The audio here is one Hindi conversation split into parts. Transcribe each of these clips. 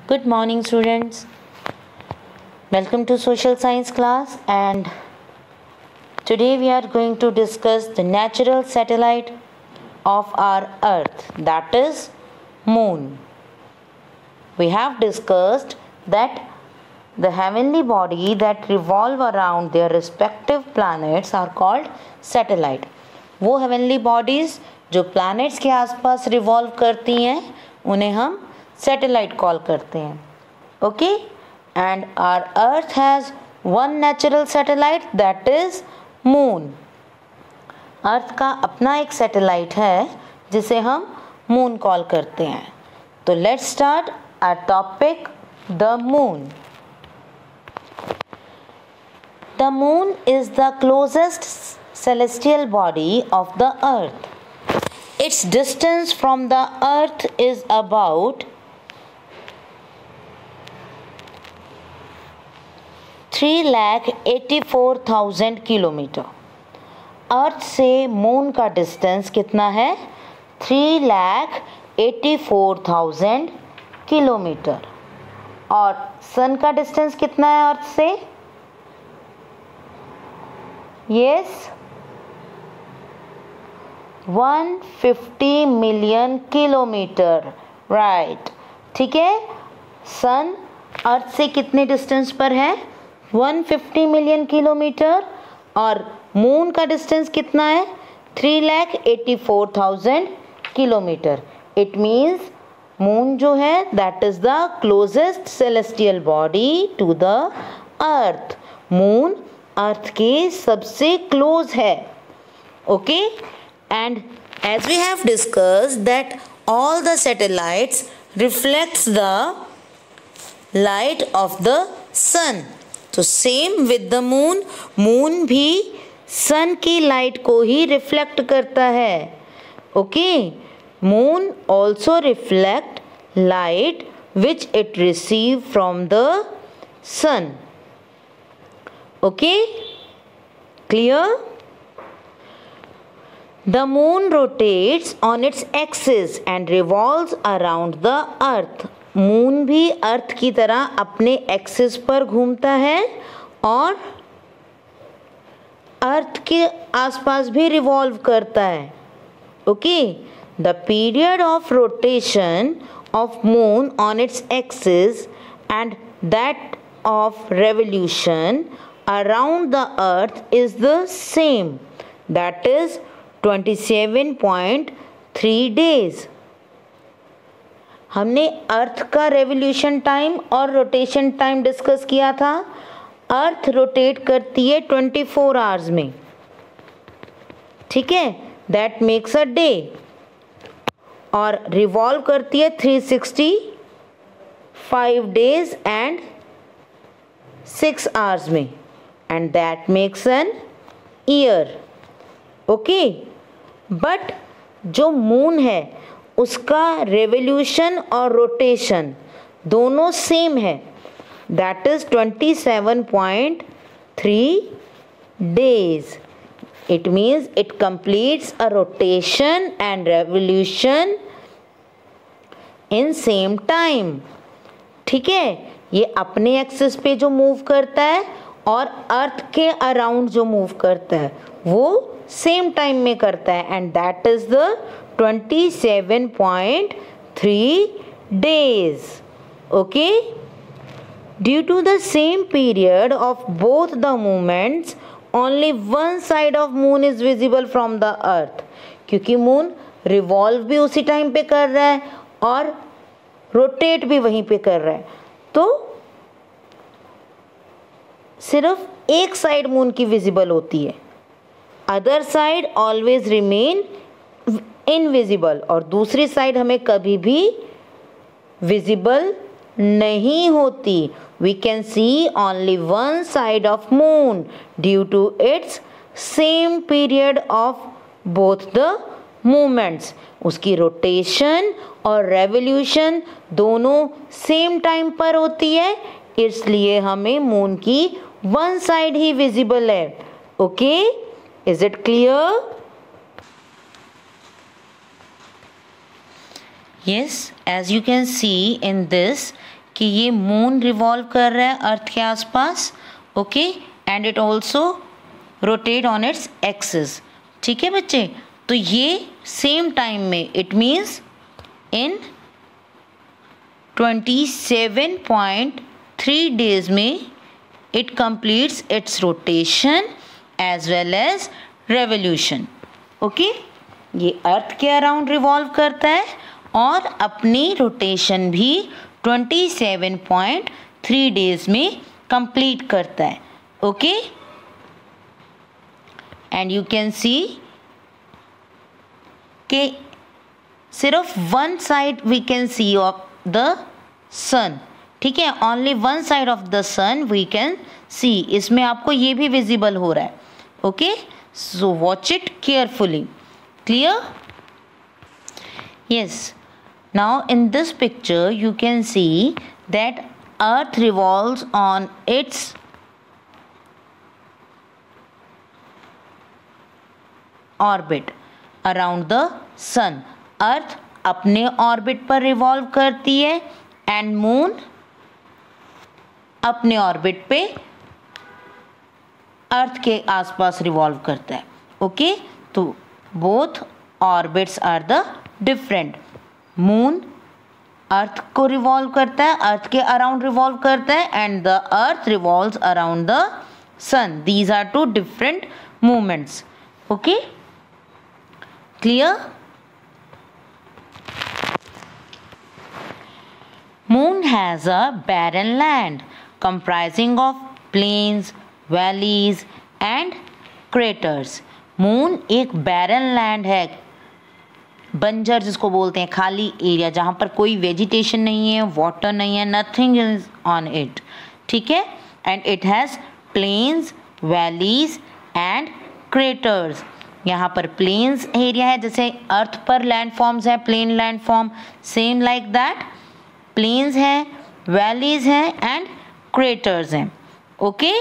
Good morning, students. Welcome to social science class, and today we are going to discuss the natural satellite of our earth, that is moon. We have discussed that the heavenly body that revolve around their respective planets are called satellite. वो heavenly bodies जो planets के आसपास revolve करती हैं उन्हें हम satellite call करते हैं. Okay? And our earth has one natural satellite, that is moon. अर्थ का अपना एक सैटेलाइट है जिसे हम मून कॉल करते हैं. तो let's start our topic, the moon. The moon is the closest celestial body of the earth. Its distance from the earth is about 3,84,000 kilometre. Earth से मून का डिस्टेंस कितना है? 3,84,000 किलोमीटर. और सन का डिस्टेंस कितना है अर्थ से? Yes, 150 million kilometre. राइट, ठीक है. सन अर्थ से कितने डिस्टेंस पर है? 150 मिलियन किलोमीटर. और मून का डिस्टेंस कितना है? 3,84,000 किलोमीटर. इट मीन्स मून जो है that is the closest celestial body to the earth. Moon earth के सबसे क्लोज है. Okay, and as we have discussed that all the satellites reflects the light of the sun. तो same with the moon, moon भी सन की लाइट को ही रिफ्लेक्ट करता है. Okay, moon also reflect light which it receive from the sun. Okay, clear? The moon rotates on its axis and revolves around the earth. Moon भी अर्थ की तरह अपने एक्सिस पर घूमता है और अर्थ के आसपास भी रिवॉल्व करता है. Okay, the period of rotation of moon on its axis and that of revolution around the earth is the same, that is 27.3 days. हमने अर्थ का रेवोल्यूशन टाइम और रोटेशन टाइम डिस्कस किया था. अर्थ रोटेट करती है 24 आवर्स में, ठीक है, दैट मेक्स अ डे. और रिवॉल्व करती है 365 डेज एंड 6 आवर्स में, and that makes an year. Okay, but जो मून है उसका रेवोल्यूशन और रोटेशन दोनों सेम है, that is 27.3 days. It means it completes a rotation and revolution in same time. ठीक है, ये अपने एक्सिस पे जो मूव करता है और अर्थ के अराउंड जो मूव करता है वो सेम टाइम में करता है, and that is the 27.3 days. Okay, due to the same period of both the movements only one side of moon is visible from the earth. क्योंकि मून रिवॉल्व भी उसी टाइम पे कर रहा है और रोटेट भी वहीं पे कर रहा है, तो सिर्फ एक साइड मून की विजिबल होती है, other side always remain invisible. और दूसरी साइड हमें कभी भी विजिबल नहीं होती. We can see only one side of moon due to its same period of both the movements. उसकी रोटेशन और रेवोल्यूशन दोनों सेम टाइम पर होती है, इसलिए हमें मून की वन साइड ही विजिबल है. Okay, is it clear? Yes, as you can see in this कि ये मून रिवॉल्व कर रहा है अर्थ के आसपास, okay, and it also rotate on its axis. ठीक है बच्चे, तो ये सेम टाइम में, इट मीन्स इन 27.3 डेज में it completes its rotation as well as revolution. Okay, ये अर्थ के अराउंड रिवॉल्व करता है और अपनी रोटेशन भी 27.3 डेज में कंप्लीट करता है। Okay, and you can see कि सिर्फ one side we can see of the sun. ठीक है, only one side of the sun we can see. इसमें आपको ये भी विजिबल हो रहा है। Okay, so watch it carefully. Clear? Yes, now in this picture you can see that earth revolves on its orbit around the sun. अर्थ अपने ऑर्बिट पर रिवॉल्व करती है एंड मून अपने ऑर्बिट पे अर्थ के आसपास रिवॉल्व करता है। ओके, तो both orbits are the different. Moon earth को रिवॉल्व करता है, अर्थ के अराउंड रिवॉल्व करता है, and the earth revolves around the sun. These are two different movements. Okay, clear? Moon has a barren land comprising of plains, valleys and craters. Moon एक barren land है, बंजर जिसको बोलते हैं, खाली एरिया जहाँ पर कोई वेजिटेशन नहीं है, वाटर नहीं है, नथिंग इज ऑन इट। ठीक है, and it has plains, valleys and craters. यहाँ पर प्लेन्स एरिया है, जैसे अर्थ पर लैंड फॉर्म्स है, plain land form, same like that plains हैं, वैलीज हैं एंड क्रेटर्स हैं। Okay,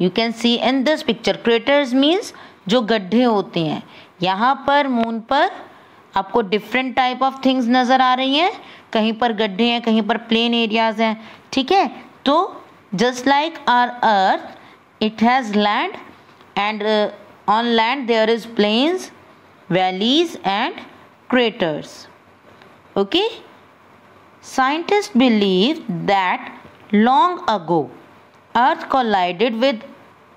you can see in this picture craters means जो गड्ढे होते हैं। यहाँ पर मून पर आपको डिफरेंट टाइप ऑफ थिंग्स नज़र आ रही हैं, कहीं पर गड्ढे हैं, कहीं पर प्लेन एरियाज हैं। ठीक है, तो just like our earth it has land and on land there is plains, valleys and craters. Okay, scientists believe that long ago Earth collided with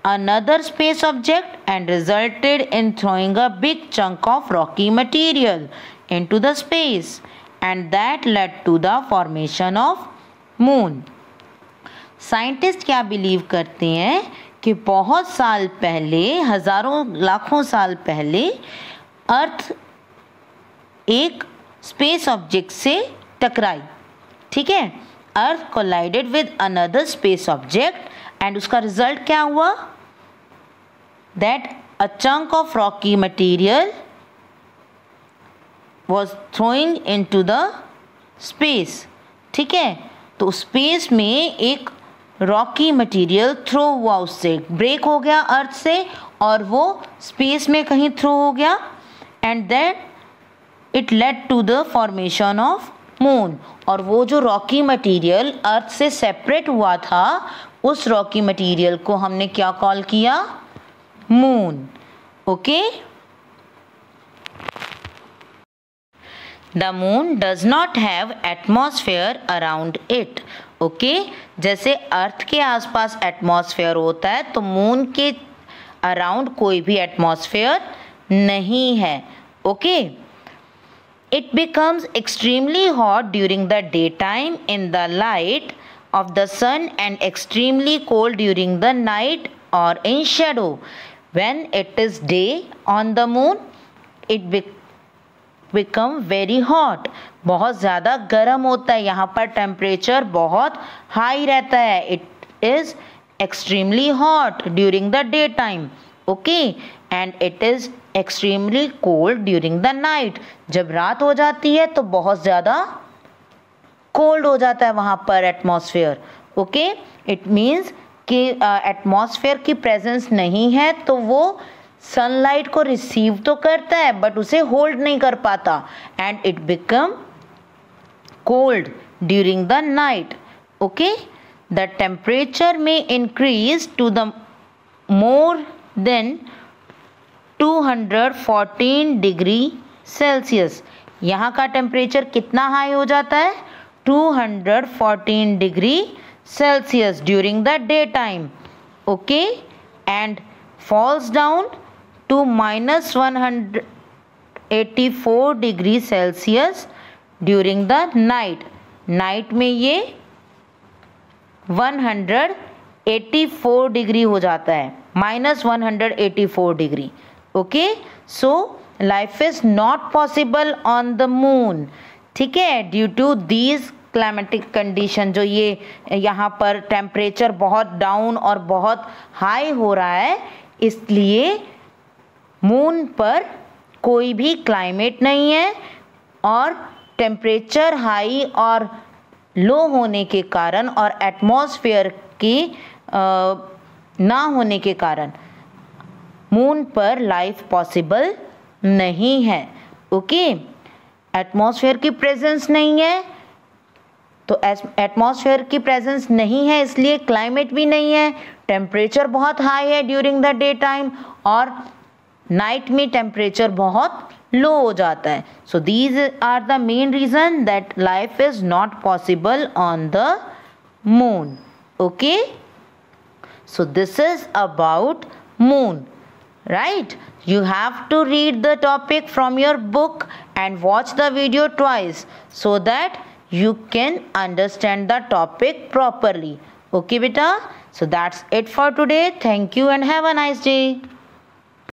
another space object and resulted in throwing a big chunk of rocky material into the space, and that led to the formation of moon. Scientists क्या believe करते हैं कि बहुत साल पहले, हजारों लाखों साल पहले अर्थ एक स्पेस ऑब्जेक्ट से टकराई। ठीक है, earth collided with another space object and उसका रिजल्ट क्या हुआ? That a chunk of rocky material was throwing into the space. ठीक है, तो स्पेस में एक रॉकी मटीरियल थ्रो हुआ, उससे ब्रेक हो गया अर्थ से और वो स्पेस में कहीं थ्रो हो गया, and that it led to the formation of moon. और वो जो रॉकी मटेरियल अर्थ से सेपरेट हुआ था, उस रॉकी मटेरियल को हमने क्या कॉल किया? Moon. Okay, the moon does not have atmosphere around it. Okay, जैसे अर्थ के आसपास एटमॉस्फेयर होता है, तो मून के अराउंड कोई भी एटमॉस्फेयर नहीं है। Okay, it becomes extremely hot during the daytime in the light of the sun and extremely cold during the night or in shadow. When it is day on the moon, it become very hot. बहुत ज़्यादा गर्म होता है, यहाँ पर टेम्परेचर बहुत हाई रहता है। It is extremely hot during the daytime. Okay, and it is extremely cold during the night. जब रात हो जाती है तो बहुत ज़्यादा कोल्ड हो जाता है वहाँ पर एटमॉस्फेयर। ओके, इट मीन्स कि एटमॉस्फेयर की प्रेजेंस नहीं है, तो वो सनलाइट को रिसीव तो करता है बट उसे होल्ड नहीं कर पाता, and it become cold during the night. Okay, the temperature may increase to the more than 214 degree Celsius. यहाँ का टेम्परेचर कितना हाई हो जाता है? 214 degree Celsius during the day time. Okay, and falls down to -184 degree Celsius during the night. Night में ये 184 डिग्री हो जाता है, -184 degree. Okay, so life is not possible on the moon. ठीक है, due to these climatic condition, जो ये यहाँ पर टेम्परेचर बहुत डाउन और बहुत हाई हो रहा है, इसलिए मून पर कोई भी क्लाइमेट नहीं है. और टेम्परेचर हाई और लो होने के कारण और एटमॉस्फेयर की ना होने के कारण मून पर लाइफ पॉसिबल नहीं है. ओके, एटमॉस्फेयर की प्रेजेंस नहीं है, तो एटमॉस्फेयर की प्रेजेंस नहीं है इसलिए क्लाइमेट भी नहीं है. टेम्परेचर बहुत हाई है ड्यूरिंग द डे टाइम और नाइट में टेम्परेचर बहुत लो हो जाता है. So these are the main reason that life is not possible on the moon. Okay, so this is about moon. Right, you have to read the topic from your book and watch the video twice so that you can understand the topic properly. Okay beta, so that's it for today. Thank you and have a nice day.